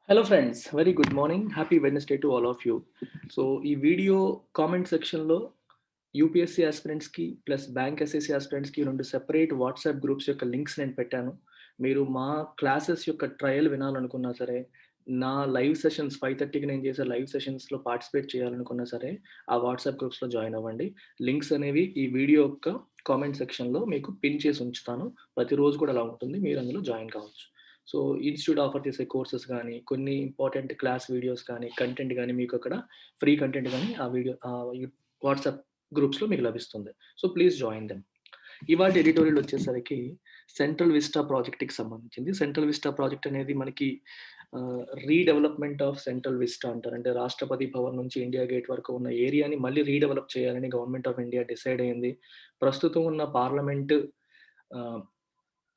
Hello friends, very good morning. Happy Wednesday to all of you. So ఈ video comment సెక్షన్‌లో UPSC ఆస్పిరెంట్స్‌కి plus bank SSC ఆస్పిరెంట్స్‌కి 2 separate WhatsApp groups యొక్క links నేను పెట్టాను. మీరు మా క్లాసెస్ యొక్క ట్రయల్ వినాలనుకున్నా సరే, నా లైవ్ సెషన్స్ 5:30కి నేను చేసే లైవ్ సెషన్స్‌లో పార్టిసిపేట్ చేయాలనుకున్నా సరే, ఆ వాట్సాప్ గ్రూప్స్‌లో జాయిన్ అవ్వండి. లింక్స్ అనేవి ఈ వీడియో యొక్క కామెంట్ సెక్షన్‌లో మీకు పిన్ చేసి ఉంచుతాను. ప్రతిరోజు కూడా అలా ఉంటుంది. మీరు అందులో జాయిన్ కావచ్చు. సో ఇన్‌స్టిట్యూట్ ఆఫర్ చేసే కోర్సెస్ గానీ, కొన్ని ఇంపార్టెంట్ క్లాస్ వీడియోస్ కానీ, కంటెంట్ గానీ మీకు అక్కడ ఫ్రీ కంటెంట్ గానీ ఆ వీడియో వాట్సాప్ గ్రూప్స్‌లో మీకు లభిస్తుంది. So please join them. ఇవాల్టి ఎడిటోరియల్ వచ్చేసరికి సెంట్రల్ విస్టా ప్రాజెక్ట్‌కి సంబంధించింది. సెంట్రల్ విస్టా ప్రాజెక్ట్ అనేది మనకి రీడెవలప్‌మెంట్ ఆఫ్ సెంట్రల్ విస్టా అంటారు. అంటే రాష్ట్రపతి భవన్ నుంచి ఇండియా గేట్ వరకు ఉన్న ఏరియాని మళ్ళీ రీడెవలప్ చేయాలని గవర్నమెంట్ ఆఫ్ ఇండియా డిసైడ్ అయింది. ప్రస్తుతం ఉన్న పార్లమెంట్ ఆహ్,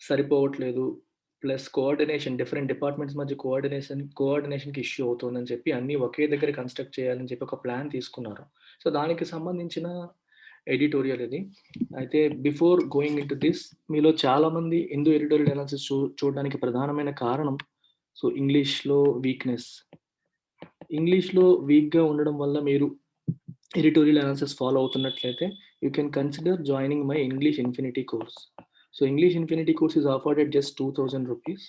సరిపోవట్లేదు. ప్లస్ కోఆర్డినేషన్ డిఫరెంట్ డిపార్ట్మెంట్స్ మధ్య కోఆర్డినేషన్‌కి ఇష్యూ అవుతుందని చెప్పి అన్నీ ఒకే దగ్గర కన్‌స్ట్రక్ట్ చేయాలని చెప్పి ఒక ప్లాన్ తీసుకున్నారు. సో దానికి సంబంధించిన ఎడిటోరియల్ ఇది. అయితే బిఫోర్ గోయింగ్ ఇంటూ థిస్, మీలో చాలామంది ఎందుకు ఎడిటోరియల్ అనాలిసిస్ చూడడానికి ప్రధానమైన కారణం ఇంగ్లీష్‌లో వీక్‌నెస్. ఇంగ్లీష్‌లో వీక్‌గా ఉండడం వల్ల మీరు ఎడిటోరియల్ అనాలిసిస్ ఫాలో అవుతున్నట్లయితే you can consider joining my English Infinity course. So English Infinity course is offered at just 2000 rupees.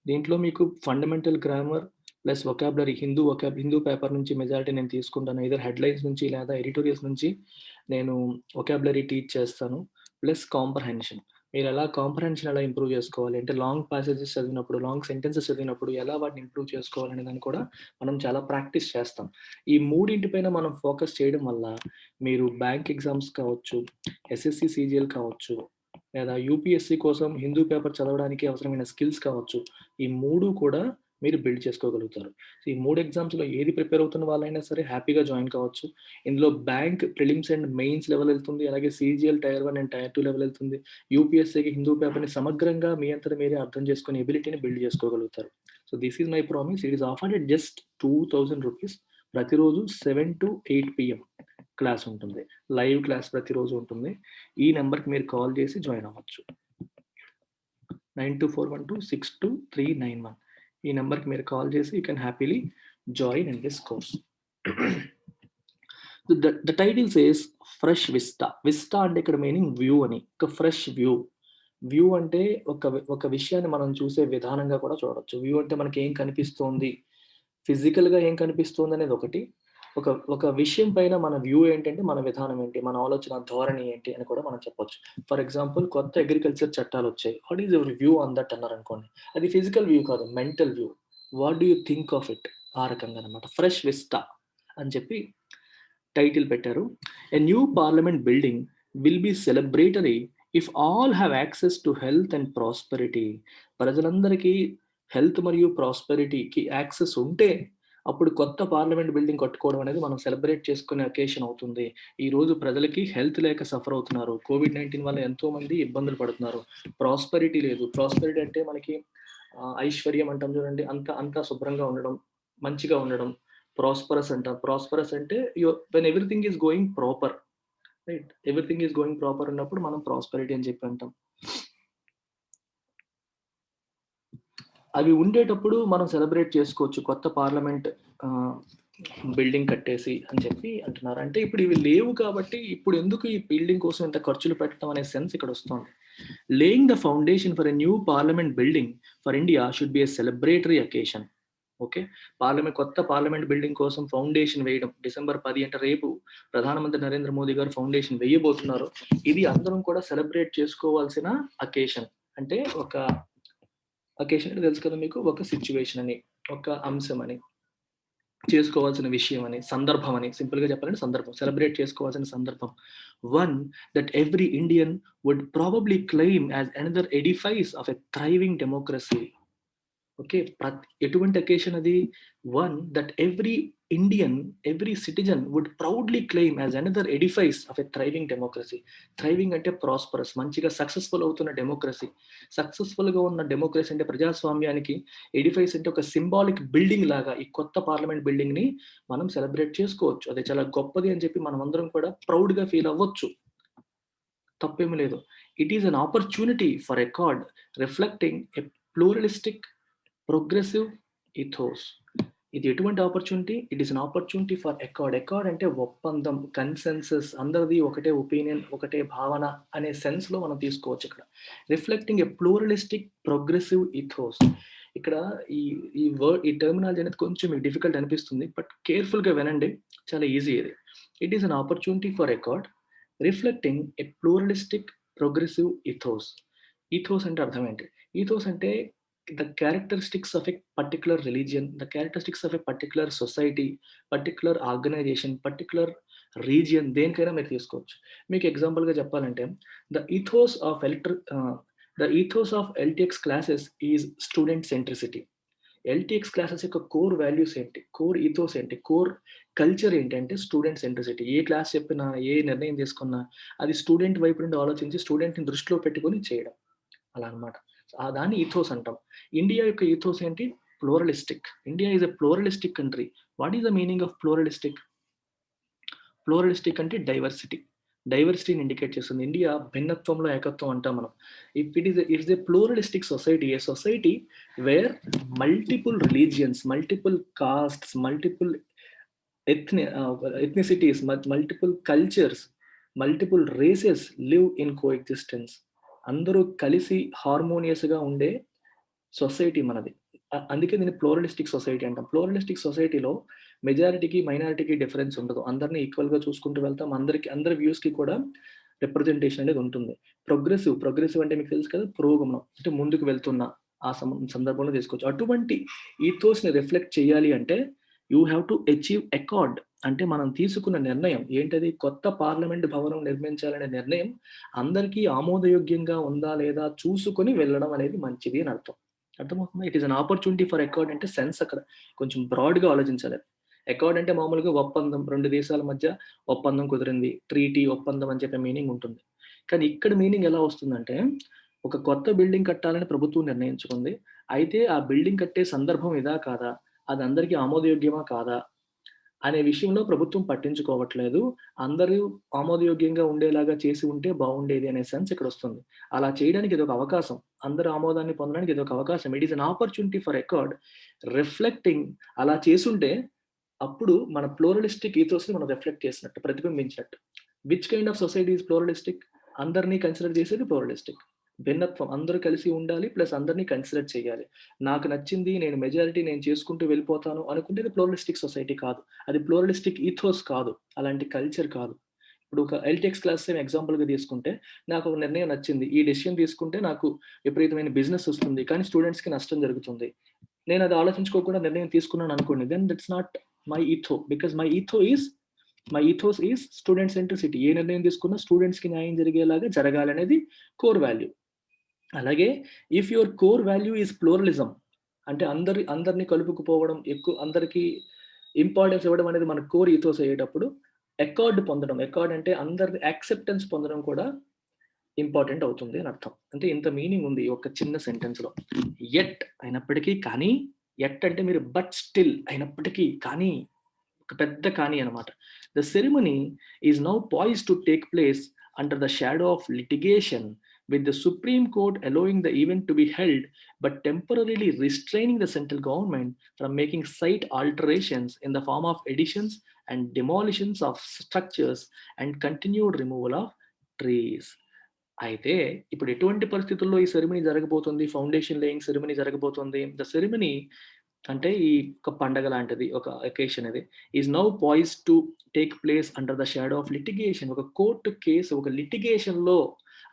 దీంట్లో మీకు fundamental grammar plus vocabulary Hindu paper నుంచి మెజారిటీ నేను తీసుకుంటాను. ఐదర్ హెడ్‌లైన్స్ నుంచి లేదా ఎడిటోరియల్స్ నుంచి నేను వొకాబులరీ టీచ్ చేస్తాను. Plus comprehension. మీరెలా కాంప్రహెన్షన్ ఎలా ఇంప్రూవ్ చేసుకోవాలి అంటే లాంగ్ పాసేజెస్ చదివినప్పుడు, లాంగ్ సెంటెన్సెస్ చదివినప్పుడు ఎలా వాటిని ఇంప్రూవ్ చేసుకోవాలనే దాన్ని కూడా మనం చాలా ప్రాక్టీస్ చేస్తాం. ఈ మూడింటిపైన మనం ఫోకస్ చేయడం వల్ల మీరు బ్యాంక్ ఎగ్జామ్స్ కావచ్చు, ఎస్ఎస్‌సి, సీజీఎల్ కావచ్చు, లేదా యూపీఎస్‌సి కోసం హిందూ పేపర్ చదవడానికి అవసరమైన స్కిల్స్ కావచ్చు. ఈ 3 కూడా మీరు బిల్డ్ చేసుకోగలుగుతారు. సో ఈ 3 ఎగ్జామ్స్‌లో ఏది ప్రిపేర్ అవుతున్న వాళ్ళైనా సరే హ్యాపీగా జాయిన్ కావచ్చు. ఇందులో bank prelims and mains level ఎళ్తుంది. అలాగే CGL tier 1 and tier 2 level ఎళ్తుంది. యూపీఎస్‌సికి హిందూ పేపర్‌ని సమగ్రంగా మీ అంతట మీరే అర్థం చేసుకునే ఎబిలిటీని బిల్డ్ చేసుకోగలుగుతారు. So this is my promise. It is offered at just 2000 rupees. ప్రతిరోజు 7-8 పీఎం క్లాస్ ఉంటుంది. లైవ్ క్లాస్ ప్రతిరోజు ఉంటుంది. ఈ నంబర్‌కి మీరు కాల్ చేసి జాయిన్ అవ్వచ్చు. 9241262391. ఈ నంబర్‌కి మీరు కాల్ చేసి you can happily join in this course. The title says fresh vista. Vista అంటే ఇక్కడ మీనింగ్ వ్యూ అని. ఒక ఫ్రెష్ వ్యూ. వ్యూ అంటే ఒక విషయాన్ని మనం చూసే విధానంగా కూడా చూడొచ్చు. వ్యూ అంటే మనకేం కనిపిస్తోంది, ఫిజికల్‌గా ఏం కనిపిస్తోందనేది ఒకటి. ఒక ఒక విషయం పైన మన వ్యూ ఏంటంటే, మన విధానం ఏంటి, మన ఆలోచన ధోరణి ఏంటి అని కూడా మనం చెప్పొచ్చు. ఫర్ ఎగ్జాంపుల్ కొత్త అగ్రికల్చర్ చట్టాలొచ్చాయి. What is your view on that అన్నారనుకోండి. అది ఫిజికల్ వ్యూ కాదు, mental view. What do you think of it? ఆ రకంగా అన్నమాట. ఫ్రెష్ విస్టా అని చెప్పి టైటిల్ పెట్టారు. A new parliament building will be celebratory if all have access to health and prosperity. ప్రజలందరికీ హెల్త్ మరియు ప్రాస్పెరిటీకి యాక్సెస్ ఉంటే అప్పుడు కొత్త పార్లమెంట్ బిల్డింగ్ కట్టుకోవడం అనేది మనం సెలబ్రేట్ చేసుకునే అకేషన్ అవుతుంది. ఈరోజు ప్రజలకి హెల్త్ లేక సఫర్ అవుతున్నారు. కోవిడ్-19 వల్ల ఎంతోమంది ఇబ్బందులు పడుతున్నారు. ప్రాస్పెరిటీ లేదు. ప్రాస్పెరిటీ అంటే మనకి ఐశ్వర్యం అంటాం చూడండి. అంతా శుభ్రంగా ఉండడం, మంచిగా ఉండడం. ప్రాస్పరస్ అంటాం. ప్రాస్పరస్ అంటే when everything is going proper. Right. Everything is going proper ఉన్నప్పుడు మనం ప్రాస్పెరిటీ అని చెప్పి అంటాం. అవి ఉండేటప్పుడు మనం సెలబ్రేట్ చేసుకోవచ్చు. కొత్త పార్లమెంట్ ఆహ్, బిల్డింగ్ కట్టేసి అని చెప్పి అంటున్నారు. అంటే ఇప్పుడు ఇవి లేవు కాబట్టి ఇప్పుడు ఎందుకు ఈ బిల్డింగ్ కోసం ఇంత ఖర్చులు పెట్టడం అనే సెన్స్ ఇక్కడొస్తోంది. Laying the foundation for a new parliament building for India should be a celebratory occasion. Okay. కొత్త పార్లమెంట్ బిల్డింగ్ కోసం ఫౌండేషన్ వేయడం. డిసెంబర్ 10 అంటే రేపు ప్రధానమంత్రి నరేంద్ర మోదీ గారు ఫౌండేషన్ వేయబోతున్నారు. ఇది అందరం కూడా సెలబ్రేట్ చేసుకోవాల్సిన అకేషన్. అంటే ఒక అకేషన్ అంటే తెలుసు కదా మీకు. ఒక సిట్యుయేషన్ అని, ఒక అంశం అని, చేసుకోవాల్సిన విషయం అని, సందర్భం అని. సింపుల్‌గా చెప్పాలంటే సందర్భం. సెలబ్రేట్ చేసుకోవాల్సిన సందర్భం. One that every Indian would probably claim as another edifice of a thriving democracy. Okay. ఎటువంటి అకేషన్ అది? One that every Indian, every citizen would proudly claim as another edifice of a thriving democracy. Thriving అంటే prosperous, మంచిగా successful అవుతున్న democracy. సక్సెస్‌ఫుల్‌గా ఉన్న democracy అంటే ప్రజాస్వామ్యానికి edifies అంటే ఒక సింబాలిక్ బిల్డింగ్ లాగా ఈ కొత్త పార్లమెంట్ బిల్డింగ్‌ని మనం సెలబ్రేట్ చేసుకోవచ్చు. అది చాలా గొప్పది అని చెప్పి మనమందరం కూడా ప్రౌడ్‌గా ఫీల్ అవ్వచ్చు. తప్పేమి లేదు. It is an opportunity for record reflecting a pluralistic, progressive, ethos. ఇది ఎటువంటి opportunity? It is an opportunity for accord. Accord అంటే ఒప్పందం, కన్సెన్సస్, అందరిది ఒకటే ఒపీనియన్, ఒకటే భావన అనే సెన్స్‌లో మనం తీసుకోవచ్చు ఇక్కడ. రిఫ్లెక్టింగ్ ఎ ప్లూరలిస్టిక్, ప్రోగ్రెసివ్ ఇథోస్. ఇక్కడ ఈ ఈ టెర్మినాలజీ అనేది కొంచెం మీకు డిఫికల్ట్ అనిపిస్తుంది. బట్ కేర్‌ఫుల్‌గా వినండి. చాలా ఈజీ ఇది. It is an opportunity for accord reflecting a pluralistic, progressive ethos. Ethos అంటే అర్థం ఏంటి? ఈథోస్ అంటే the characteristics of a particular religion, the characteristics of a particular society, particular organization, particular region, దేనికైనా మీరు తీసుకోవచ్చు. మీకు ఎగ్జాంపుల్‌గా చెప్పాలంటే the ethos of LTX classes is student centricity. LTX classes యొక్క కోర్ వాల్యూస్ ఏంటి? కోర్ ఈథోస్ ఏంటి? కోర్ కల్చర్ ఏంటంటే స్టూడెంట్ సెంట్రిసిటీ. ఏ క్లాస్ చెప్పినా, ఏ నిర్ణయం తీసుకున్నా అది స్టూడెంట్ వైపు నుండి ఆలోచించి స్టూడెంట్‌ని దృష్టిలో పెట్టుకొని చేయడం. అలా అన్నమాట. దాన్ని ఈథోస్ అంటాం. ఇండియా యొక్క ఈథోస్ ఏంటి? Pluralistic. India is a pluralistic country. What is the meaning of pluralistic? Pluralistic అంటే డైవర్సిటీ. డైవర్సిటీని ఇండికేట్ చేస్తుంది. ఇండియా భిన్నత్వంలో ఏకత్వం అంటాం మనం. If it's a pluralistic society, A society where multiple religions, multiple costs, multiple ethnicities, multiple cultures, multiple races live in coexistence. అందరూ కలిసి హార్మోనియస్‌గా ఉండే society మనది. అందుకే దీన్ని ప్లూరలిస్టిక్ సొసైటీ అంటాం. ప్లూరలిస్టిక్ సొసైటీలో మెజారిటీకి, మైనారిటీకి డిఫరెన్స్ ఉండదు. అందరిని ఈక్వల్‌గా చూసుకుంటూ వెళ్తాం. అందరి వ్యూస్‌కి కూడా రిప్రజెంటేషన్ అనేది ఉంటుంది. ప్రోగ్రెసివ్ అంటే మీకు తెలుసు కదా! పురోగమనం. అంటే ముందుకు వెళ్తున్న ఆ సందర్భంలో తీసుకోవచ్చు. అటువంటి ఈథోస్‌ని రిఫ్లెక్ట్ చేయాలి అంటే you have to achieve accord. అంటే మనం తీసుకున్న నిర్ణయం ఏంటది? కొత్త పార్లమెంట్ భవనం నిర్మించాలనే నిర్ణయం అందరికీ ఆమోదయోగ్యంగా ఉందా లేదా చూసుకొని వెళ్ళడం అనేది మంచిది అని అర్థం. అర్థమవుతుందా? It is an opportunity for accord అంటే సెన్స్ అక్కడ కొంచెం బ్రాడ్‌గా ఆలోచించాలి. అకార్డ్ అంటే మామూలుగా ఒప్పందం, 2 దేశాల మధ్య ఒప్పందం కుదిరింది. ట్రీటీ, ఒప్పందం అని చెప్పే మీనింగ్ ఉంటుంది. కానీ ఇక్కడ మీనింగ్ ఎలా వస్తుందంటే, ఒక కొత్త బిల్డింగ్ కట్టాలని ప్రభుత్వం నిర్ణయించుకుంది. అయితే ఆ బిల్డింగ్ కట్టే సందర్భం ఇదా కాదా? అది అందరికీ ఆమోదయోగ్యమా కాదా? అనే విషయంలో ప్రభుత్వం పట్టించుకోవట్లేదు. అందరూ ఆమోదయోగ్యంగా ఉండేలాగా చేసి ఉంటే బావుండేది అనే సెన్స్ ఇక్కడొస్తుంది. అలా చేయడానికి ఇదొక అవకాశం. అందరి ఆమోదాన్ని పొందడానికి ఇదొక అవకాశం. It is an opportunity for accord reflecting. అలా చేసుంటే అప్పుడు మన ప్లూరలిస్టిక్ ఈథోస్‌ని మనం రిఫ్లెక్ట్ చేసినట్టు, ప్రతిబింబించినట్టు. Which kind of society is pluralistic? అందరిని కన్సిడర్ చేసేది ప్లూరలిస్టిక్. భిన్నత్వం. అందరూ కలిసి ఉండాలి. ప్లస్ అందరిని కన్సిడర్ చేయాలి. నాకు నచ్చింది, నేను చేసుకుంటూ వెళ్ళిపోతాను అనుకుంటే అది ప్లూరలిస్టిక్ సొసైటీ కాదు. అది ప్లూరలిస్టిక్ ఈథోస్ కాదు. అలాంటి కల్చర్ కాదు. ఇప్పుడు ఒక ఎల్టీఎక్స్ క్లాస్ సేమ్ ఎగ్జాంపుల్‌గా తీసుకుంటే, నాకు ఒక నిర్ణయం నచ్చింది. ఈ డెసిషన్ తీసుకుంటే నాకు విపరీతమైన బిజినెస్ వస్తుంది. కానీ స్టూడెంట్స్‌కి నష్టం జరుగుతుంది. నేను అది ఆలోచించుకోకుండా నిర్ణయం తీసుకున్నాను అనుకోండి. Then that's not my ethos. Because my ethos is student centricity. ఏ నిర్ణయం తీసుకున్నా స్టూడెంట్స్‌కి న్యాయం జరిగేలాగా జరగాలనేది కోర్ వాల్యూ. అలాగే if your core value is pluralism అంటే అందరిని కలుపుకుపోవడం, అందరికీ ఇంపార్టెన్స్ ఇవ్వడం అనేది మన కోర్ ఈథోస్ అయ్యేటప్పుడు అకార్డ్ పొందడం. అకార్డ్ అంటే అందరి యాక్సెప్టెన్స్ పొందడం కూడా ఇంపార్టెంట్ అవుతుంది అని అర్థం. అంటే ఇంత మీనింగ్ ఉంది ఈ ఒక్క చిన్న సెంటెన్స్‌లో. యెట్ అయినప్పటికీ కానీ, యెట్ అంటే మీరు బట్ స్టిల్ అయినప్పటికీ కానీ, ఒక పెద్ద కానీ అన్నమాట. The ceremony is now poised to take place under the shadow of litigation with the Supreme Court allowing the event to be held but temporarily restraining the central government from making site alterations in the form of additions and demolitions of structures and continued removal of trees. అయితే ఇప్పుడు ఎటువంటి పరిస్థితుల్లో ఈ ceremony జరగబోతుంది? Foundation laying ceremony జరగబోతుంది. The ceremony అంటే ఈ ఒక పండగ లాంటిది. ఒక అకేషన్ ఇది. Is now poised to take place under the shadow of litigation. ఒక కోర్ట్ కేసు, ఒక లిటిగేషన్‌లో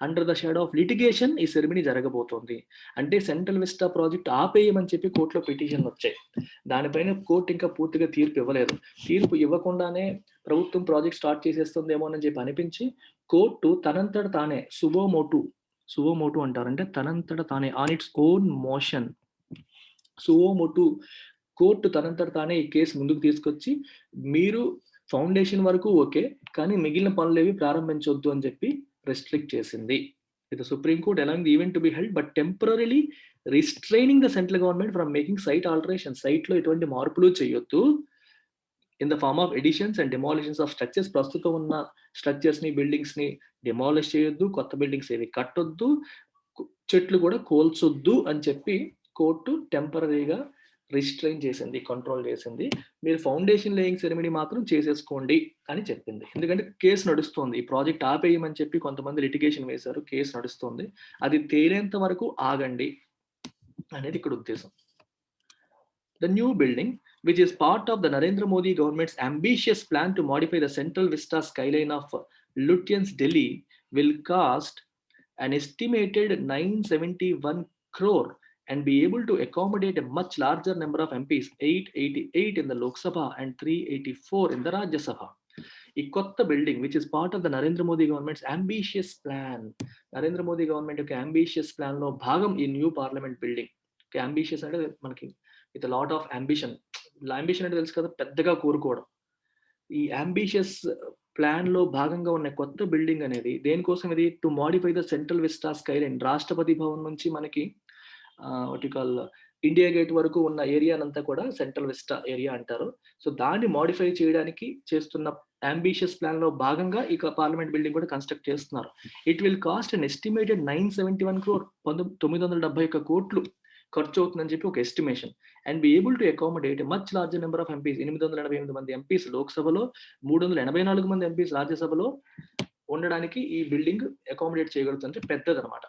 under the shadow of litigation ఈ సెరమనీ జరగబోతోంది. అంటే సెంట్రల్ విస్టా ప్రాజెక్ట్ ఆపేయమని చెప్పి కోర్ట్‌లో పిటిషన్‌లొచ్చాయి. దానిపైన కోర్ట్ ఇంకా పూర్తిగా తీర్పు ఇవ్వలేదు. తీర్పు ఇవ్వకుండానే ప్రభుత్వం ప్రాజెక్ట్ స్టార్ట్ చేసేస్తుందేమోనని చెప్పి అనిపించి కోర్టు తనంతట తానే సువోమోటో అంటారు. అంటే తనంతట తానే on its own motion suo motu court తనంతట తానే ఈ కేసు ముందుకు తీసుకొచ్చి మీరు ఫౌండేషన్ వరకు ఓకే. కానీ మిగిలిన పనులేవి ప్రారంభించొద్దు అని చెప్పి రెస్ట్రిక్ట్ చేసింది. The supreme court allowing the event to be held but temporarily restraining the central government from making site alterations. సైట్‌లో ఎటువంటి మార్పులు చేయొద్దు. In the form of additions and demolitions of structures. ప్రస్తుతం ఉన్న స్ట్రక్చర్స్‌ని, బిల్డింగ్స్‌ని డెమాలిష్ చేయొద్దు. కొత్త బిల్డింగ్స్ ఏవి కట్టొద్దు. చెట్లు కూడా కోల్చొద్దు అని చెప్పి కోర్టు టెంపరరీగా రిస్ట్రైన్ చేసింది, కంట్రోల్ చేసింది. మీరు ఫౌండేషన్ లేయింగ్ సెరమనీ మాత్రం చేసేసుకోండి అని చెప్పింది. ఎందుకంటే కేసు నడుస్తోంది. ఈ ప్రాజెక్ట్ ఆపేయమని చెప్పి కొంతమంది లిటిగేషన్ వేశారు. కేసు నడుస్తోంది. అది తేలేంత వరకు ఆగండి అనేది ఇక్కడ ఉద్దేశం. The new building, which is part of the Narendra Modi government's ambitious plan to modify the Central Vista skyline of Lutyens, Delhi, will cost an estimated 971 crore and be able to accommodate a much larger number of MPs, 888 in the Lok Sabha and 384 in the Rajya Sabha. ఈ కొత్త building which is part of the Narendra Modi governments ambitious plan, Narendra Modi government యొక్క ambitious plan లో భాగం ఈ new parliament building. Ambitious అంటే మనకి with lot of ambition. Ambition అంటే తెలుసు కదా, పెద్దగా కోరుకోవడం. ఈ అంబిషియస్ ప్లాన్ లో భాగంగా ఉన్న కొత్త బిల్డింగ్ అనేది దేనికోసం? ఇది to modify the Central vista Skyline. Rashtrapati Bhavan నుంచి మనకి what you call India gate వరకు ఉన్న ఏరియానంతా కూడా సెంట్రల్ విస్టా ఏరియా అంటారు. సో దాన్ని మాడిఫై చేయడానికి చేస్తున్న అంబిషియస్ ప్లాన్ లో భాగంగా ఈ పార్లమెంట్ బిల్డింగ్ కూడా కన్స్ట్రక్ట్ చేస్తున్నారు. It will cost an estimated 971 crore, 971 కోట్లు ఖర్చు అవుతుందని చెప్పి ఒక estimation. And be able to accommodate much larger number of MPs. 888 మంది ఎంపీస్ లోక్సభలో, 384 మంది ఎంపీస్ రాజ్యసభలో ఉండడానికి ఈ బిల్డింగ్ అకామిడేట్ చేయగలుగుతుందంటే పెద్దదనమాట.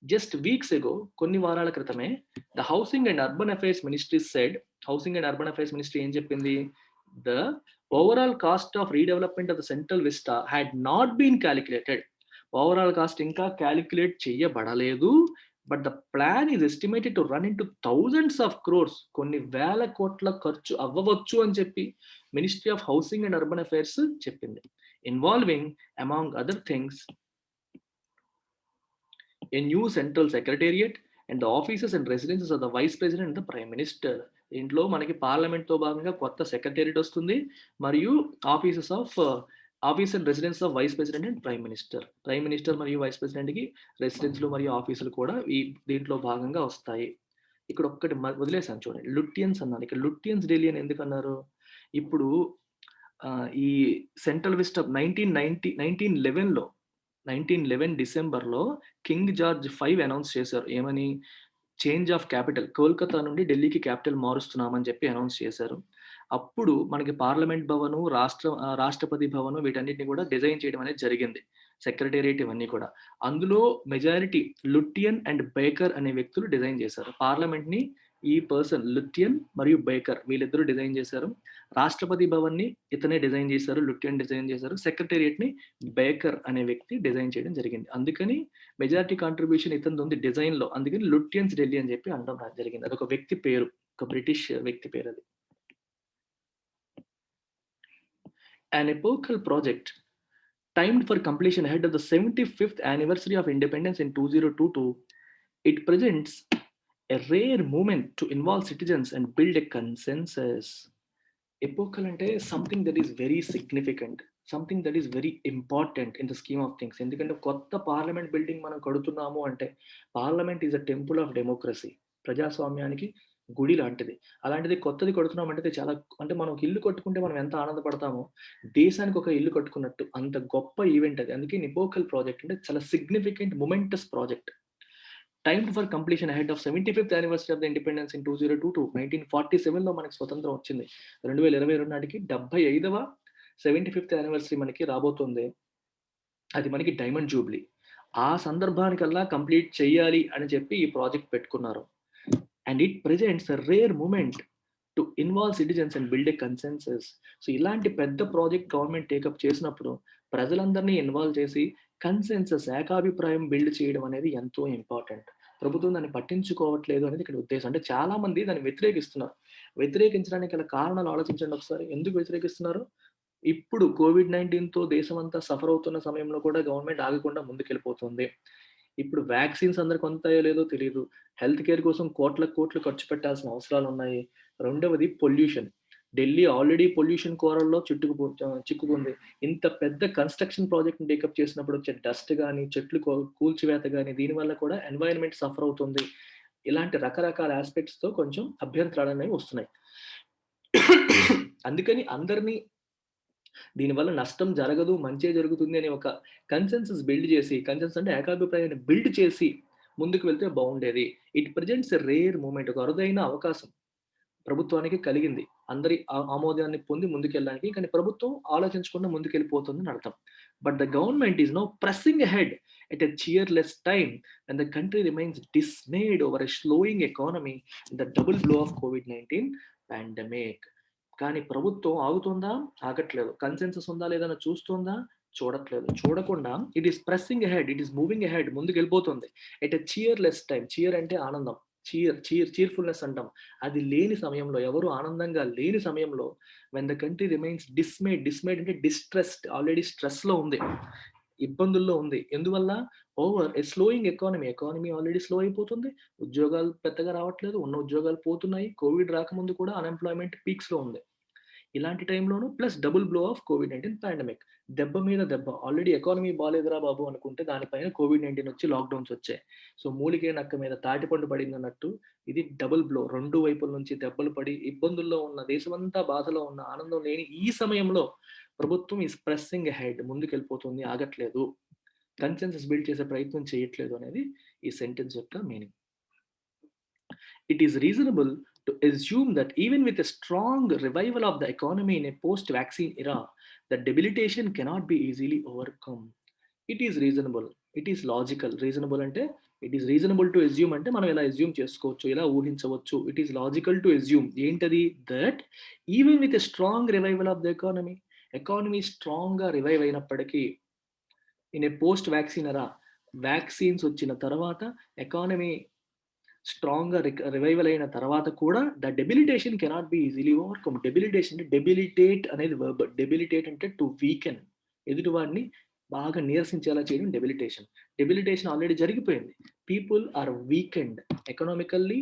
జస్ట్ వీక్స్ ఎగో, కొన్ని వారాల క్రితమే, the housing and urban affairs ministry said, housing and urban affairs ministry ఏం చెప్పింది? The overall cost of redevelopment of the Central Vista had not been calculated. Overall cost ఇంకా calculate చేయబడలేదు. But the plan is estimated to run into thousands of crores. కొన్ని వేల కోట్ల ఖర్చు అవ్వవచ్చు అని చెప్పి ministry of housing and urban affairs చెప్పింది. Involving among other things a new central secretariat and the offices and residences of the vice president and the prime minister. ఇంట్లో మనకి పార్లమెంట్ తో భాగంగా కొత్త సెక్రటేరియట్ వస్తుంది, మరియు office and residence of vice president and prime minister. Prime minister మరియు vice president కి రెసిడెన్స్లు మరియు ఆఫీసులు కూడా ఈ దీంట్లో భాగంగా వస్తాయి. ఇక్కడ ఒక్కటి వదిలేసాను చూడండి, లుట్యన్స్ అన్నారు. ఇక్కడ లుట్యన్స్ ఢిల్లీ అని ఎందుకు అన్నారు? ఇప్పుడు ఈ సెంట్రల్ విస్టా 1911 డిసెంబర్లో కింగ్ జార్జ్ 5 అనౌన్స్ చేశారు. ఏమని? చేంజ్ ఆఫ్ క్యాపిటల్, కోల్కతా నుండి ఢిల్లీకి క్యాపిటల్ మారుస్తున్నామని చెప్పి అనౌన్స్ చేశారు. అప్పుడు మనకి పార్లమెంట్ భవను, రాష్ట్రపతి భవను వీటన్నిటిని కూడా డిజైన్ చేయడం అనేది జరిగింది, సెక్రటేరియట్ ఇవన్నీ కూడా. అందులో మెజారిటీ లుట్యన్ అండ్ బేకర్ అనే వ్యక్తులు డిజైన్ చేశారు. పార్లమెంట్ ని ఈ పర్సన్ లుట్యన్ మరియు బేకర్ వీళ్ళిద్దరూ డిజైన్ చేశారు. రాష్ట్రపతి భవన్ ని ఇతనే డిజైన్ చేశారు, లుట్యన్ డిజైన్ చేశారు. సెక్రటేరియట్ ని బేకర్ అనే వ్యక్తి డిజైన్ చేయడం జరిగింది. అందుకని మెజారిటీ కాంట్రిబ్యూషన్ ఇతను ఉంది డిజైన్ లో. అందుకని లుట్యన్స్ ఢిల్లీ అని చెప్పి అనడం జరిగింది. అదొక వ్యక్తి పేరు, ఒక బ్రిటిష్ వ్యక్తి పేరు అది. An epochal project timed for completion ahead of the 75th anniversary of independence in 2022, it presents a rare moment to involve citizens and build a consensus. Epochal అంటే something that is very significant, something that is very important in the scheme of things. ఎందుకంటే కొత్త parliament building మనం కడుతున్నాము అంటే, parliament is a temple of democracy, ప్రజాస్వామ్యానికి గుడి లాంటిది. అలాంటిది కొత్తది కడుతున్నామంటే చాలా, అంటే మనం ఒక ఇల్లు కట్టుకుంటే మనం ఎంత ఆనందపడతామో, దేశానికి ఒక ఇల్లు కట్టుకున్నట్టు అంత గొప్ప ఈవెంట్ అది. అందుకే ఎపోకల్ ప్రాజెక్ట్ అంటే చాలా significant momentous project. Timed for completion ahead of 75th anniversary of the independence in 2022. 1947 లో మనకి స్వతంత్రం వచ్చింది. 2022 నాటికి 75వ 75th anniversary మనకి రాబోతుంది. అది మనకి డైమండ్ జూబ్లీ. ఆ సందర్భానికల్లా కంప్లీట్ చేయాలి అని చెప్పి ఈ ప్రాజెక్ట్ పెట్టుకున్నారు. And it presents a rare moment to involve citizens and build a consensus. So ఇలాంటి పెద్ద ప్రాజెక్ట్ గవర్నమెంట్ టేకప్ చేసినప్పుడు ప్రజలందరినీ ఇన్వాల్వ్ చేసి కన్సెన్సస్, ఏకాభిప్రాయం బిల్డ్ చేయడం అనేది ఎంతో ఇంపార్టెంట్. ప్రభుత్వం దాన్ని పట్టించుకోవట్లేదు అనేది ఇక్కడ ఉద్దేశం. అంటే చాలా మంది దాన్ని వ్యతిరేకిస్తున్నారు. వ్యతిరేకించడానికి గల కారణాలు ఆలోచించండి ఒకసారి. ఎందుకు వ్యతిరేకిస్తున్నారు? ఇప్పుడు కోవిడ్-19తో దేశం అంతా సఫర్ అవుతున్న సమయంలో కూడా గవర్నమెంట్ ఆగకుండా ముందుకెళ్ళిపోతుంది. ఇప్పుడు వ్యాక్సిన్స్ అందరికి అందుతాయో లేదో తెలియదు. హెల్త్ కేర్ కోసం కోట్లు ఖర్చు పెట్టాల్సిన అవసరాలు ఉన్నాయి. రెండవది పొల్యూషన్. ఢిల్లీ ఆల్రెడీ పొల్యూషన్ కోరల్లో చిక్కుకుంది. ఇంత పెద్ద కన్స్ట్రక్షన్ ప్రాజెక్ట్ టేకప్ చేసినప్పుడు వచ్చే డస్ట్ కానీ, చెట్లు కూల్చివేత కానీ, దీనివల్ల కూడా ఎన్వైరన్మెంట్ సఫర్ అవుతుంది. ఇలాంటి రకరకాల ఆస్పెక్ట్స్ తో కొంచెం అభ్యంతరాలు అనేవి వస్తున్నాయి. అందుకని అందరినీ దీనివల్ల నష్టం జరగదు, మంచే జరుగుతుంది అనే ఒక కన్సెన్సస్ బిల్డ్ చేసి, కన్సెన్సస్ అంటే ఏకాభిప్రాయాన్ని బిల్డ్ చేసి ముందుకు వెళ్తే బాగుండేది. It presents a rare moment, ఒక అరుదైన అవకాశం ప్రభుత్వానికి కలిగింది. అందరి ఆమోదాన్ని పొంది ముందుకెళ్ళడానికి. కానీ ప్రభుత్వం ఆలోచించకుండా ముందుకెళ్ళిపోతుందని అర్థం. But the government is now pressing ahead at a cheerless time when the country remains dismayed over a slowing economy and the double blow of COVID-19 pandemic. కానీ ప్రభుత్వం ఆగుతుందా? ఆగట్లేదు. కన్సెన్సస్ ఉందా లేదా అని చూస్తుందా? చూడట్లేదు. చూడకుండా it is pressing ahead, it is moving ahead ముందుకెళ్ళిపోతుంది. At a cheerless time. Cheer అంటే ఆనందం. చీర్‌ఫుల్‌నెస్ అంటాం. అది లేని సమయంలో, ఎవరు ఆనందంగా లేని సమయంలో when the country remains dismayed అంటే డిస్ట్రెస్డ్, ఆల్రెడీ స్ట్రెస్‌లో ఉంది. ఇబ్బందుల్లో ఉంది. ఎందువల్ల? Over a slowing economy already slow అయిపోతుంది. ఉద్యోగాలు పెద్దగా రావట్లేదు. ఉన్న ఉద్యోగాలు పోతున్నాయి. కోవిడ్ రాకముందు కూడా అన్‌ఎంప్లాయ్‌మెంట్ పీక్స్‌లో ఉంది. ఇలాంటి టైంలోను ప్లస్ డబుల్ బ్లో ఆఫ్ కోవిడ్-19 పాండమిక్. దెబ్బ మీద దెబ్బ. ఆల్రెడీ ఎకానమీ బాలేదురా బాబు అనుకుంటే దానిపైన కోవిడ్-19 వచ్చి లాక్‌డౌన్స్ వచ్చాయి. సో మూలిగే నక్క మీద తాటిపండు పడిందన్నట్టు ఇది డబుల్ బ్లో. 2 వైపుల నుంచి దెబ్బలు పడి ఇబ్బందుల్లో ఉన్న, దేశమంతా బాధలో ఉన్న, ఆనందం లేని ఈ సమయంలో ప్రభుత్వం ఈస్ ప్రెస్సింగ్ అహెడ్, ముందుకెళ్ళిపోతుంది, ఆగట్లేదు. కన్సెన్సస్ బిల్డ్ చేసే ప్రయత్నం చేయట్లేదు అనేది ఈ సెంటెన్స్ యొక్క meaning. It is reasonable to assume that even with a strong revival of the economy in a post-vaccine era, the debilitation cannot be easily overcome. It is reasonable. It is logical. Reasonable అంటే it is reasonable to assume అంటే మనం ఇలా assume చేసుకోవచ్చు, ఇలా ఊహించవచ్చు. It is logical to assume ఏంటది? That even with a strong revival of the economy స్ట్రాంగ్గా revive అయినప్పటికీ in a post vaccine era, vaccines వచ్చిన తర్వాత ఎకానమీ స్ట్రాంగ్గా రివైవల్ అయిన తర్వాత కూడా the debilitation cannot be easily overcome. Debilitation అంటే డెబిలిటేట్ అనేది వర్బ్. డెబిలిటేట్ అంటే టు వీకెన్, ఎదుటివాడిని బాగా నీరసించేలా చేయడం డెబిలిటేషన్. డెబిలిటేషన్ ఆల్రెడీ జరిగిపోయింది. People are weakened economically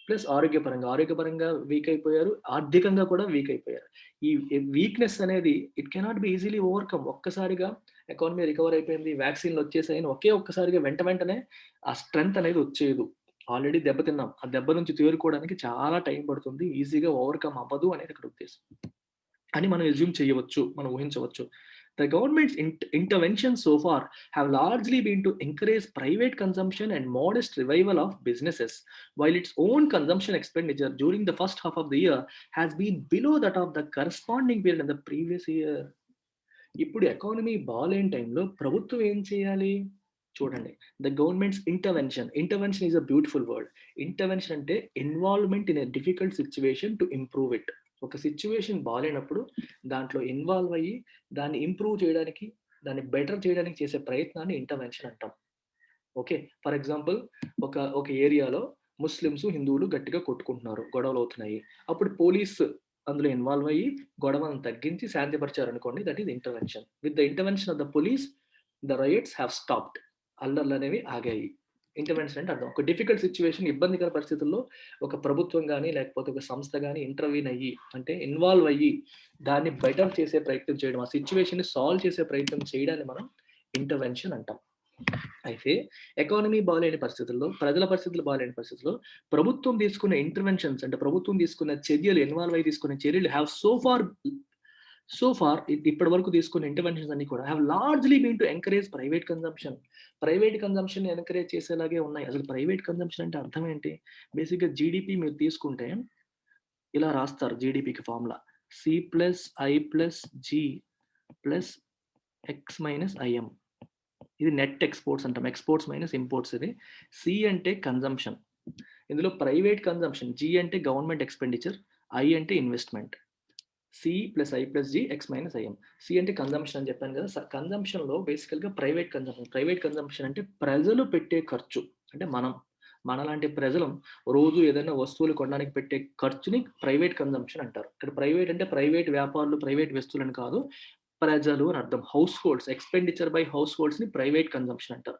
plus ఆరోగ్యపరంగా వీక్ అయిపోయారు, ఆర్థికంగా కూడా వీక్ అయిపోయారు. ఈ వీక్నెస్ అనేది it cannot be easily overcome. ఒక్కసారిగా ఎకానమీ రికవర్ అయిపోయింది, వ్యాక్సిన్లు వచ్చేసాయని ఒక్కసారిగా వెంటనే ఆ స్ట్రెంగ్త్ అనేది వచ్చేదు. ఆల్రెడీ దెబ్బతిన్నాం. ఆ దెబ్బ నుంచి తేరుకోవడానికి చాలా టైం పడుతుంది. ఈజీగా ఓవర్కమ్ అవ్వదు అనేది ఇక్కడ ఉద్దేశం అని మనం అస్యూమ్ చేయవచ్చు, మనం ఊహించవచ్చు. The government's interventions so far have largely been to encourage private consumption and modest revival of businesses, while its own consumption expenditure during the first half of the year has been below that of the corresponding period in the previous year. ఇప్పుడు economy బాలేని టైంలో ప్రభుత్వం ఏం చేయాలి? చూడండి, the government's intervention is a beautiful word. Intervention అంటే involvement in a difficult situation to improve it. ఒక situation బాలేనప్పుడు దాంట్లో ఇన్వాల్వ్ అయ్యి దాన్ని ఇంప్రూవ్ చేయడానికి, దాన్ని బెటర్ చేయడానికి చేసే ప్రయత్నాన్ని ఇంటర్వెన్షన్ అంటాం. ఓకే, ఫర్ ఎగ్జాంపుల్ ఒక ఏరియాలో ముస్లిమ్స్ హిందువులు గట్టిగా కొట్టుకుంటున్నారు, గొడవలు అవుతున్నాయి. అప్పుడు పోలీస్ అందులో ఇన్వాల్వ్ అయ్యి గొడవను తగ్గించి శాంతిపరిచారు అనుకోండి, that is intervention. With the intervention of the police the rights have stopped. అల్లర్లు అనేవి ఆగాయి. ఇంటర్వెన్షన్ అంటే అర్థం. ఒక డిఫికల్ట్ సిచ్యువేషన్, ఇబ్బందికర పరిస్థితుల్లో ఒక ప్రభుత్వం కానీ లేకపోతే ఒక సంస్థ కానీ ఇంటర్వ్యూన్ అయ్యి, అంటే ఇన్వాల్వ్ అయ్యి దాన్ని బెటర్ చేసే ప్రయత్నం చేయడం, ఆ సిచ్యువేషన్ని సాల్వ్ చేసే ప్రయత్నం చేయడాన్ని మనం ఇంటర్వెన్షన్ అంటాం. అయితే ఎకానమీ బాలేని పరిస్థితుల్లో, ప్రజల పరిస్థితులు బాలేని పరిస్థితుల్లో ప్రభుత్వం తీసుకున్న ఇంటర్వెన్షన్స్ అంటే ప్రభుత్వం తీసుకున్న చర్యలు, ఇన్వాల్వ్ అయ్యి తీసుకున్న చర్యలు హ్యావ్ సో ఫార్ ఇప్పటి వరకు తీసుకున్న ఇంటర్వెన్షన్స్ అన్ని కూడా have largely been to encourage private consumption. Private consumption encourage చేసేలాగే ఉన్నాయి. అసలు ప్రైవేట్ కన్జంప్షన్ అంటే అర్థం ఏంటి? బేసిక్గా జీడిపి మీరు తీసుకుంటే ఇలా రాస్తారు జీడిపికి ఫార్ములా, C+I+G+X-IM. ఇది నెట్ ఎక్స్పోర్ట్స్ అంటాం. Exports minus imports. ఇది సి అంటే కన్జంప్షన్, ఇందులో ప్రైవేట్ కన్జంప్షన్. జి అంటే గవర్నమెంట్ ఎక్స్పెండిచర్, ఐ అంటే ఇన్వెస్ట్మెంట్. C+I+G X-IM. సి అంటే కన్జంప్షన్ అని చెప్పాను కదా. కన్జంప్షన్లో బేసికల్గా ప్రైవేట్ కన్జంప్షన్ అంటే ప్రజలు పెట్టే ఖర్చు. అంటే మనలాంటి ప్రజలు రోజు ఏదైనా వస్తువులు కొనడానికి పెట్టే ఖర్చుని ప్రైవేట్ కన్జంప్షన్ అంటారు. ఇక్కడ ప్రైవేట్ అంటే ప్రైవేట్ వ్యాపారులు, ప్రైవేట్ వస్తువులని కాదు, ప్రజలు అని అర్థం. House holds, expenditure by house holds ని ప్రైవేట్ కన్జంప్షన్ అంటారు.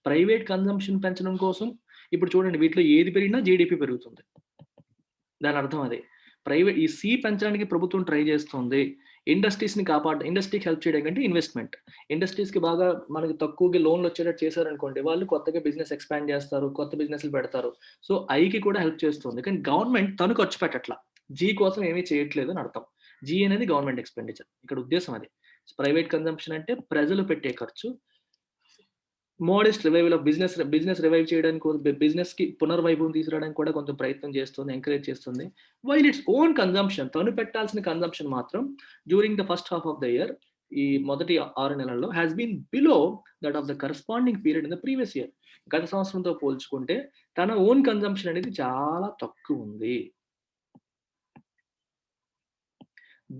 ప్రైవేట్ కన్జంప్షన్ పెంచడం కోసం ఇప్పుడు చూడండి, వీటిలో ఏది పెరిగినా జీడిపి పెరుగుతుంది. దాని అర్థం అదే. ప్రైవేట్ ఈ సి పెంచడానికి ప్రభుత్వం ట్రై చేస్తుంది. ఇండస్ట్రీస్ని ఇండస్ట్రీకి హెల్ప్ చేయడం కంటే ఇన్వెస్ట్మెంట్. ఇండస్ట్రీస్కి బాగా మనకి తక్కువగా లోన్లు వచ్చేటట్టు చేశారనుకోండి, వాళ్ళు కొత్తగా బిజినెస్ ఎక్స్పాండ్ చేస్తారు, కొత్త బిజినెస్లు పెడతారు. సో ఐకి కూడా హెల్ప్ చేస్తుంది. కానీ గవర్నమెంట్ తను ఖర్చు పెట్టట్లా, జీ కోసం ఏమీ చేయట్లేదు అని అర్థం. జీ అనేది గవర్నమెంట్ ఎక్స్పెండిచర్. ఇక్కడ ఉద్దేశం అది. ప్రైవేట్ కన్జంప్షన్ అంటే ప్రజలు పెట్టే ఖర్చు, modest revival of business revive చేయడానికి, బిజినెస్ కి పునర్వైభవం తీసుకురావడానికి కూడా కొంచెం ప్రయత్నం చేస్తుంది, ఎంకరేజ్ చేస్తుంది. వైల్ ఇట్స్ ఓన్ కన్జంప్షన్, తను పెట్టాల్సిన కన్జంప్షన్ మాత్రం during the first half of the year, ఈ మొదటి 6 నెలల్లో has been below that of the corresponding period in the previous year. గత సంవత్సరంతో పోల్చుకుంటే తన ఓన్ కన్జంప్షన్ అనేది చాలా తక్కువ ఉంది.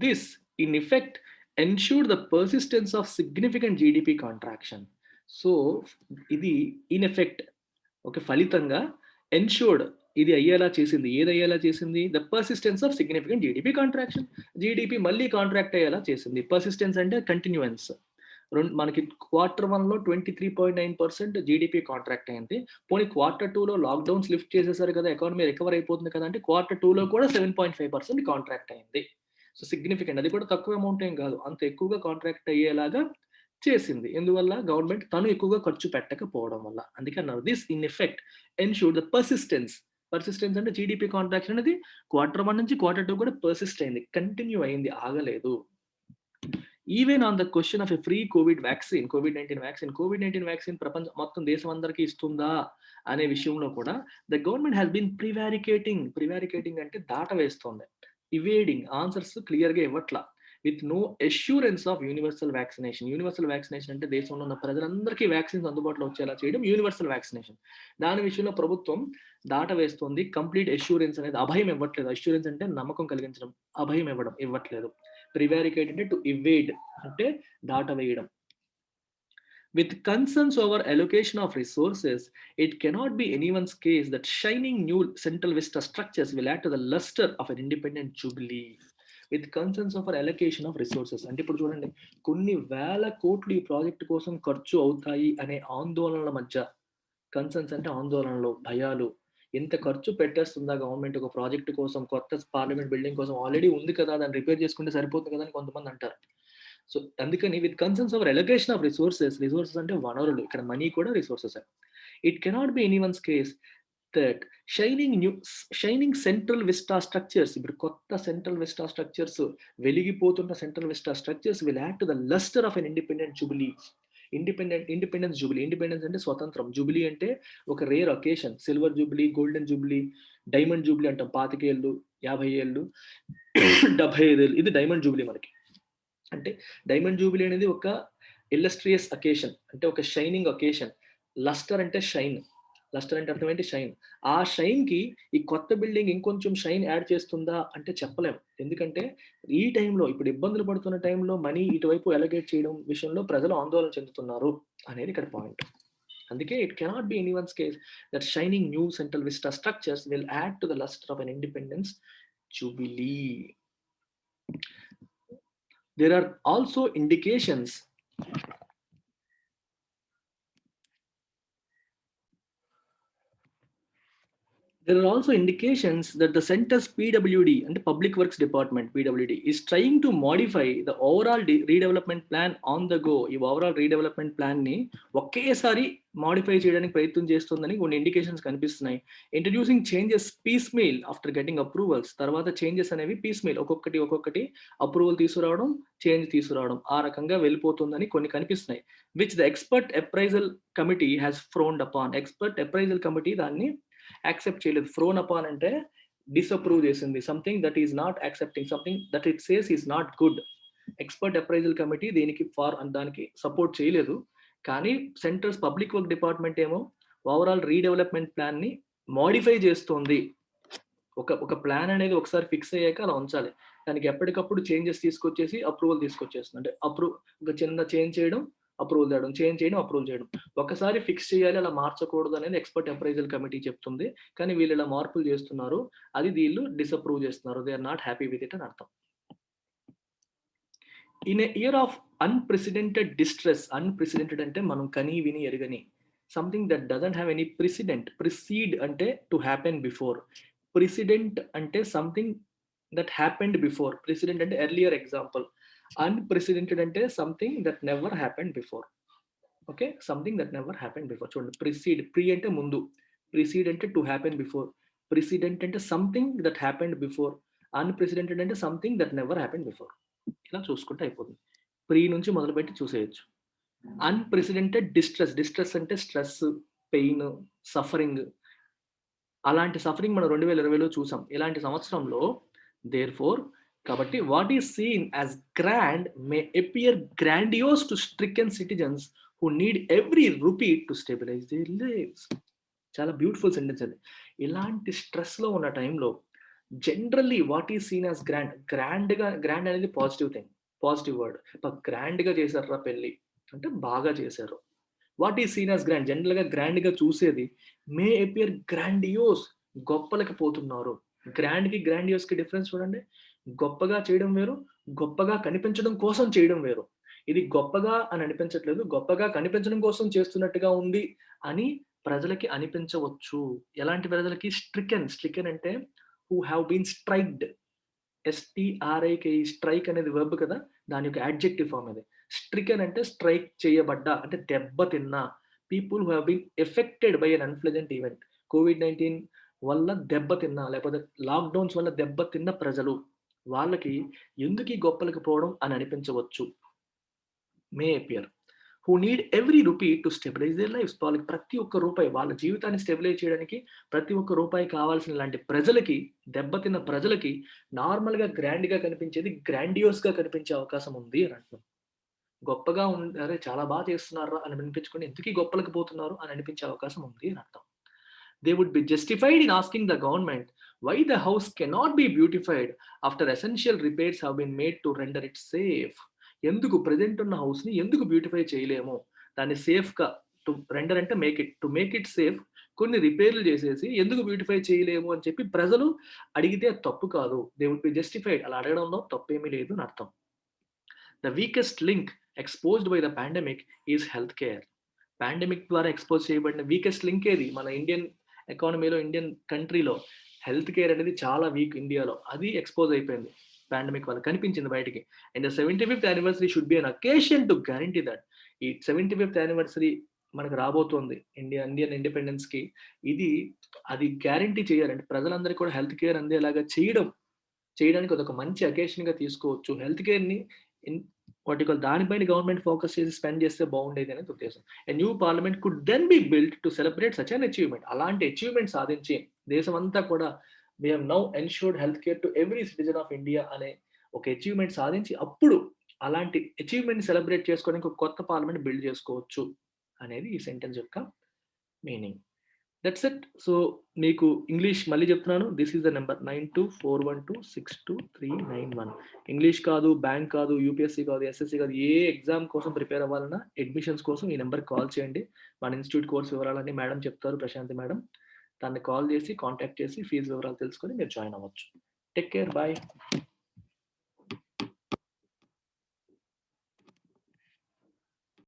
This in effect ensured the persistence of significant GDP contraction. So ఇది ఇన్ ఎఫెక్ట్, ఒక ఫలితంగా ఎన్ష్యూర్డ్, ఇది అయ్యేలా చేసింది. ఏది అయ్యేలా చేసింది? The persistence of significant GDP contraction. GDP మళ్ళీ కాంట్రాక్ట్ అయ్యేలా చేసింది. పర్సిస్టెన్స్ అంటే కంటిన్యూయన్స్. మనకి Q1లో 23.9% జీడిపి కాంట్రాక్ట్ అయింది. పోనీ Q2లో లాక్డౌన్స్ లిఫ్ట్ చేసేసారు కదా, ఎకానమీ రికవర్ అయిపోతుంది కదా అంటే Q2లో కూడా 7.5% కాంట్రాక్ట్ అయింది. సో సిగ్నిఫికెంట్, అది కూడా తక్కువ అమౌంట్ ఏం కాదు, అంత ఎక్కువగా కాంట్రాక్ట్ అయ్యేలాగా చేసింది. ఎందువల్ల? గవర్నమెంట్ తను ఎక్కువగా ఖర్చు పెట్టకపోవడం వల్ల. అందుకే అన్నారు this in effect ensured the persistence. Persistence అంటే జీడిపి కాంట్రాక్షన్ అనేది Q1 నుంచి Q2 కూడా పర్సిస్ట్ అయింది, కంటిన్యూ అయింది, ఆగలేదు. Even on the question of a free COVID nineteen vaccine ప్రపంచం మొత్తం దేశం అందరికీ ఇస్తుందా అనే విషయంలో కూడా the government has been prevaricating అంటే దాట వేస్తోంది, ఇవేడింగ్, ఆన్సర్స్ క్లియర్ గా ఇవ్వట్లా, with no assurance of universal vaccination అంటే దేశంలో ఉన్న ప్రజలందరికీ వ్యాక్సిన్స్ అందుబాటులో వచ్చేలా చేయడం యూనివర్సల్ వ్యాక్సినేషన్. దాని విషయంలో ప్రభుత్వం దాట వేస్తోంది, కంప్లీట్ అష్యూరెన్స్ అనేది, అభయం ఇవ్వట్లేదు. అష్యూరెన్స్ అంటే నమ్మకం కలిగించడం, అభయం ఇవ్వట్లేదు. ప్రివారికేట్ అంటే టు ఇవేడ్ అంటే దాట వేయడం. With concerns over allocation of resources, it cannot be anyone's case that shining new Central Vista structures will add to the luster of an independent jubilee. With concerns over allocation of resources అంటే ఇప్పుడు చూడండి, కొన్ని వేల కోట్లు ఈ project కోసం ఖర్చు అవుతాయి అనే ఆందోళనల మధ్య, కన్సర్న్స్ అంటే ఆందోళనలు, భయాలు, ఎంత ఖర్చు పెట్టేస్తుందా గవర్నమెంట్ ఒక ప్రాజెక్ట్ కోసం, కొత్త పార్లమెంట్ బిల్డింగ్ కోసం, ఆల్రెడీ ఉంది కదా దాన్ని రిపేర్ చేసుకుంటే సరిపోతుంది కదా అని కొంతమంది అంటారు. సో అందుకని with concerns of allocation of resources అంటే వనరులు, ఇక్కడ మనీ కూడా resources. It cannot be anyone's case that shining Central Vista structures, ఇప్పుడు కొత్త సెంట్రల్ విస్టా స్ట్రక్చర్స్, వెలిగిపోతున్న Central Vista structures will add to the lustre of an independent jubilee. Independence jubilee, independence అంటే స్వతంత్రం, jubilee అంటే ఒక rare occasion, silver jubilee, golden jubilee, diamond jubilee అంటాం, 25 ఏళ్ళు, 50 ఏళ్ళు, 75 ఏళ్ళు, ఇది డైమండ్ జూబిలీ మనకి. అంటే డైమండ్ జూబిలీ అనేది ఒక ఇల్లస్ట్రియస్ అకేషన్, అంటే ఒక షైనింగ్ అకేషన్. లస్టర్ అంటే షైన్, లస్టర్ అంటే అర్థం ఏంటి? షైన్. ఆ షైన్ కి ఈ కొత్త బిల్డింగ్ ఇంకొంచెం షైన్ యాడ్ చేస్తుందా అంటే చెప్పలేము. ఎందుకంటే ఈ టైంలో, ఇప్పుడు ఇబ్బందులు పడుతున్న టైంలో మనీ ఇటువైపు అలొకేట్ చేయడం విషయంలో ప్రజలు ఆందోళన చెందుతున్నారు అనేది ఇక్కడ పాయింట్. అందుకే it cannot be anyone's case that shining new central Vista structures will add to the lustre of an independence jubilee. There are also indications that the center's PWD and Public Works Department PWD is trying to modify the overall redevelopment plan on the go. ఈ overall redevelopment plan ని ఒకేసారి modify చేయడానికి ప్రయత్నం చేస్తుందని కొన్ని indications కనిపిస్తున్నాయి. Introducing changes piecemeal after getting approvals. తర్వాత changes అనేవి పీస్ మెయిల్, ఒక్కొక్కటి అప్రూవల్ తీసుకురావడం, చేంజ్ తీసుకురావడం, ఆ రకంగా వెళ్ళిపోతుందని కొన్ని కనిపిస్తున్నాయి. Which the expert appraisal committee has frowned upon. Expert appraisal committee దాన్ని యాక్సెప్ట్ చేయలేదు. ఫ్రోన్ అపాన్ అంటే డిసప్రూవ్ చేసింది, something that is not accepting, something that it says is not good. Expert appraisal committee దానికి సపోర్ట్ చేయలేదు. కానీ centrals public work department ఏమో overall redevelopment plan ని modify చేస్తోంది. ఒక ప్లాన్ అనేది ఒకసారి ఫిక్స్ అయ్యాక అలా ఉంచాలి, దానికి ఎప్పటికప్పుడు చేంజెస్ తీసుకొచ్చేసి అప్రూవల్ తీసుకొచ్చేస్తుంది. అంటే ఒక చిన్న చేంజ్ చేయడం, అప్రూవల్ చేయడం, చేంజ్ చేయడం, అప్రూవల్ చేయడం, ఒకసారి ఫిక్స్ చేయాలి, అలా మార్చకూడదు అనేది ఎక్స్పర్ట్ అప్రైజల్ కమిటీ చెప్తుంది. కానీ వీళ్ళు ఇలా మార్పులు చేస్తున్నారు, అది వీళ్ళు డిసప్రూవ్ చేస్తున్నారు, they are not happy with it అని అర్థం. In a year of unprecedented distress, unprecedented అంటే మనం కని విని ఎరగని, something that doesn't have any precedent. Precede అంటే టు హ్యాపెన్ బిఫోర్, ప్రెసిడెంట్ అంటే something that happened before, precedent అంటే ఎర్లియర్ ఎగ్జాంపుల్, అన్ప్రెసిడెంటెడ్ అంటే something that never happened before. Okay, something that never happened before. చూడండి, ప్రిసీడ్, ప్రీ అంటే ముందు, precede అంటే to happen before, precedent అంటే something that happened before, unprecedented అంటే something that never happened before. ఇలా చూసుకుంటే అయిపోతుంది. ప్రీ నుంచి మొదలుపెట్టి చూసేయచ్చు. అన్‌ప్రెసిడెంటెడ్ డిస్ట్రెస్ అంటే స్ట్రెస్, పెయిన్, సఫరింగ్. అలాంటి సఫరింగ్ మనం 2020లో చూసాం. ఇలాంటి సంవత్సరంలో దేర్‌ఫోర్ కాబట్టి what is seen as grand may appear grandiose to stricken citizens who need every rupee to stabilise their lives. చాలా బ్యూటిఫుల్ సెంటెన్స్ అది. ఇలాంటి స్ట్రెస్‌లో ఉన్న టైంలో generally what is seen as grand అనేది పాజిటివ్ థింగ్. Positive word. గ్రాండ్‌గా చేశార్రా పెళ్లి అంటే బాగా చేశారు. What is seen as grand జనరల్‌గా గ్రాండ్‌గా చూసేది మే అపియర్ గ్రాండియోస్ గొప్పలకి పోతున్నారు. గ్రాండ్‌కి, గ్రాండియోస్‌కి డిఫరెన్స్ చూడండి. గొప్పగా చేయడం వేరు, గొప్పగా కనిపించడం కోసం చేయడం వేరు. ఇది గొప్పగా అని అనిపించట్లేదు. గొప్పగా కనిపించడం కోసం చేస్తున్నట్టుగా ఉంది అని ప్రజలకి అనిపించవచ్చు. ఎలాంటి ప్రజలకి? స్ట్రికెన్ అంటే who have been striked. S T R I K E strike అనేది వర్బ్ కదా! దాని యొక్క యాడ్జెక్టివ్ ఫార్మ్ అది. స్ట్రికెన్ అంటే స్ట్రైక్ చేయబడ్డ అంటే దెబ్బతిన్న. People who have been affected by an unpleasant event. కోవిడ్-19 వల్ల దెబ్బతిన్న లేకపోతే లాక్‌డౌన్స్ వల్ల దెబ్బతిన్న ప్రజలు. వాళ్ళకి ఎందుకీ గొప్పలకి పోవడం అని అనిపించవచ్చు. May appear. Who need every rupee to stabilise their lives. వాళ్ళకి ప్రతి ఒక్క రూపాయి వాళ్ళ జీవితాన్ని స్టెబిలైజ్ చేయడానికి ప్రతి ఒక్క రూపాయి కావాల్సిన లాంటి ప్రజలకి, దెబ్బతిన్న ప్రజలకి నార్మల్‌గా గ్రాండ్‌గా కనిపించేది గ్రాండియోస్‌గా కనిపించే అవకాశం ఉంది అని అంటున్నాం. గొప్పగా అరే! చాలా చేస్తున్నార్రా అని అనిపించకుండా ఎందుకీ గొప్పలకి పోతున్నారు అని అనిపించే అవకాశం ఉంది అని అర్థం. They would be justified in asking the government why the house cannot be beautified after essential repairs have been made to render it safe. ఎందుకు ప్రెజెంట్ ఉన్న హౌస్‌ని ఎందుకు బ్యూటిఫై చేయలేము? దాన్ని సేఫ్‌గా రెండర్ అంటే టు మేక్ ఇట్ సేఫ్ కొన్ని రిపేర్‌లు చేసేసి ఎందుకు బ్యూటిఫై చేయలేము అని చెప్పి ప్రజలు అడిగితే అది తప్పు కాదు. They would be justified. అలా అడగడంలో తప్పేమీ లేదు అని అర్థం. The weakest link exposed by the pandemic is health care. Pandemic ద్వారా ఎక్స్‌పోజ్ చేయబడిన వీకెస్ట్ లింక్ ఏది? మన ఇండియన్ ఎకానమీలో, ఇండియన్ కంట్రీలో హెల్త్ కేర్ అనేది చాలా వీక్ ఇండియాలో. అది ఎక్స్‌పోజ్ అయిపోయింది. పాండమిక్ వల్ల కనిపించింది బయటికి. And the 75th anniversary should be an occasion to guarantee that. ఈ 75th యానివర్సరీ మనకు రాబోతోంది. ఇండియన్ ఇండిపెండెన్స్‌కి. ఇది అది గ్యారంటీ చేయాలంటే ప్రజలందరికీ కూడా హెల్త్ కేర్ అందేలాగా చేయడానికి అదొక మంచి అకేషన్‌గా తీసుకోవచ్చు. హెల్త్ కేర్‌ని ఇన్ వాట్ యూ కాల్ దానిపైన గవర్నమెంట్ ఫోకస్ చేసి స్పెండ్ చేస్తే బాగుండేది అనేది ఉద్దేశం. A new parliament could then be built to celebrate such an achievement. అలాంటి అచీవ్‌మెంట్ సాధించి దేశమంతా కూడా we have now ensured health care to every citizen of India అనే ఒక అచీవ్‌మెంట్ సాధించి అప్పుడు అలాంటి అచీవ్‌మెంట్‌ని సెలబ్రేట్ చేసుకోవడానికి ఒక కొత్త పార్లమెంట్ బిల్డ్ చేసుకోవచ్చు అనేది ఈ సెంటెన్స్ యొక్క మీనింగ్. That's it. సో, మీకు ఇంగ్లీష్ మళ్ళీ చెప్తున్నాను. This is the number 9241262391. English కాదు, బ్యాంక్ కాదు, యూపీఎస్సీ కాదు, ఎస్ఎస్సీ కాదు, ఏ ఎగ్జామ్ కోసం ప్రిపేర్ అవ్వాలన్నా అడ్మిషన్స్ కోసం ఈ నంబర్‌కి కాల్ చేయండి. మన ఇన్‌స్టిట్యూట్ కోర్స్ వివరాలన్నీ మేడం చెప్తారు, ప్రశాంతి మేడం. తనని కాల్ చేసి, కాంటాక్ట్ చేసి ఫీజు వివరాలు తెలుసుకొని మీరు జాయిన్ అవ్వచ్చు. Take care. బాయ్.